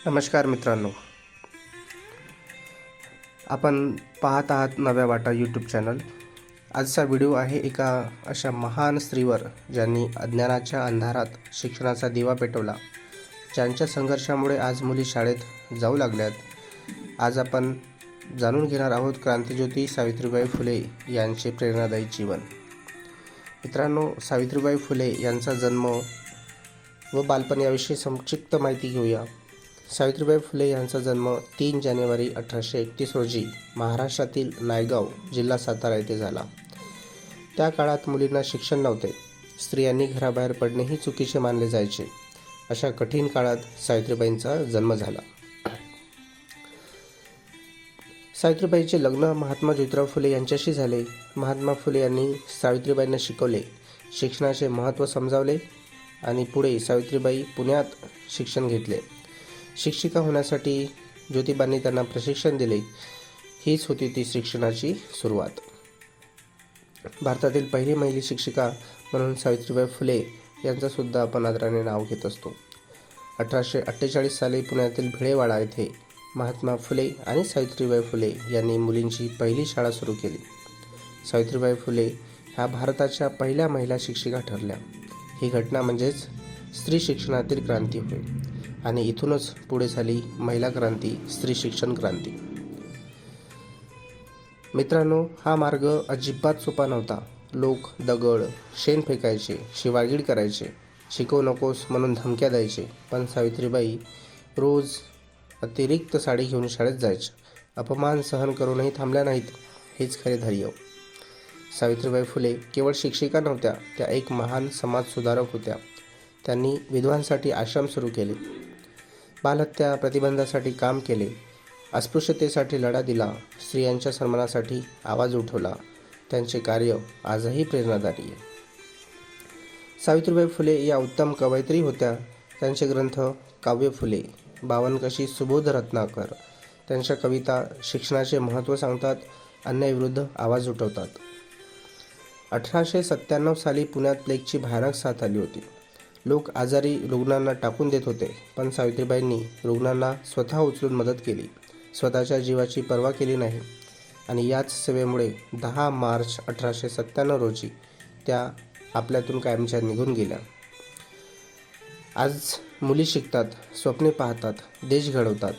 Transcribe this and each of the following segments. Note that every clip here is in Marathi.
नमस्कार मित्रांनो, आपण पाहत आहात नव्या वाटा यूट्यूब चॅनल। आजचा व्हिडिओ आहे एका अशा महान स्त्रीवर ज्यांनी अज्ञानाच्या अंधारात शिक्षणाचा दिवा पेटवला, ज्यांच्या संघर्षामुळे आज मुली शाळेत जाऊ लागल्यात। आज आपण जाणून घेणार आहोत क्रांतिज्योती सावित्रीबाई फुले यांचे प्रेरणादायी जीवन। मित्रांनो, सावित्रीबाई फुले यांचा जन्म व बालपण याविषयी संक्षिप्त माहिती घेऊया। सावित्रीबाई फुले यांचा जन्म 3 जानेवारी 1831 रोजी महाराष्ट्रातील नायगाव, जिल्हा सातारा येथे झाला। त्या काळात मुलींना शिक्षण नव्हते, स्त्रियांनी घराबाहेर पडणेही चुकीचे मानले जायचे। अशा कठीण काळात सावित्रीबाईंचा जन्म झाला। सावित्रीबाईंचे लग्न महात्मा ज्योतिराव फुले यांच्याशी झाले। महात्मा फुले यांनी सावित्रीबाईंना शिकवले, शिक्षणाचे महत्त्व समजावले आणि पुढे सावित्रीबाई पुण्यात शिक्षण घेतले। शिक्षिका होण्यासाठी ज्योतिबांनी त्यांना प्रशिक्षण दिले। हीच होती ती शिक्षणाची सुरुवात। भारतातील पहिली महिला शिक्षिका म्हणून सावित्रीबाई फुले यांचा सुद्धा आपण आदराने नाव घेत असतो। 1848 साली पुण्यातील भिडेवाडा येथे महात्मा फुले आणि सावित्रीबाई फुले यांनी मुलींची पहिली शाळा सुरू केली। सावित्रीबाई फुले ह्या भारताच्या पहिल्या महिला शिक्षिका ठरल्या। ही घटना म्हणजेच स्त्री शिक्षणातील क्रांती होय आणि इथूनच पुढे झाली महिला क्रांती, स्त्री शिक्षण क्रांती। मित्रांनो, हा मार्ग अजिबात सोपा नव्हता। लोक दगड, शेण फेकायचे, शिवागीड करायचे, शिकवू नकोस म्हणून धमक्या द्यायचे, पण सावित्रीबाई रोज अतिरिक्त साडी घेऊन शाळेत जायच्या। अपमान सहन करूनही थांबल्या नाहीत, हेच खरे धैर्य। सावित्रीबाई फुले केवळ शिक्षिका नव्हत्या, त्या एक महान समाज सुधारक होत्या। त्यांनी विधवांसाठी आश्रम सुरू केले, बालहत्या प्रतिबंधासाठी काम केले, अस्पृश्यतेसाठी लढा दिला, स्त्रियांच्या सन्मानासाठी आवाज उठवला। त्यांचे कार्य आजही प्रेरणादायी आहे। सावित्रीबाई फुले या उत्तम कवयित्री होत्या। त्यांचे ग्रंथ काव्य फुले, बावनकशी सुबोध रत्नाकर, त्यांच्या कविता शिक्षणाचे महत्त्व सांगतात, अन्यायाविरुद्ध आवाज उठवतात। 1897 साली पुण्यात प्लेगची भयानक साथ आली होती। लोक आजारी रुग्णांना टाकून देत होते, पण सावित्रीबाईंनी रुग्णांना स्वतः उचलून मदत केली, स्वतःच्या जीवाची पर्वा केली नाही आणि याच सेवेमुळे 10 मार्च 1897 रोजी त्या आपल्यातून कायमच्या निघून गेल्या। आज मुली शिकतात, स्वप्ने पाहतात, देश घडवतात,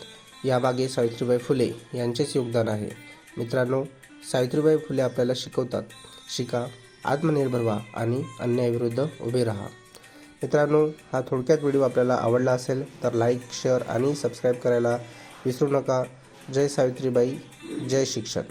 यामागे सावित्रीबाई फुले यांचेच योगदान आहे। मित्रांनो, सावित्रीबाई फुले आपल्याला शिकवतात, शिका, आत्मनिर्भर व्हा आणि अन्यायाविरुद्ध उभे राहा। मित्रांनो, हा थोडक्यात व्हिडिओ आपल्याला आवडला असेल तर लाईक, शेअर आणि सबस्क्राईब करायला विसरू नका। जय सावित्रीबाई, जय शिक्षण।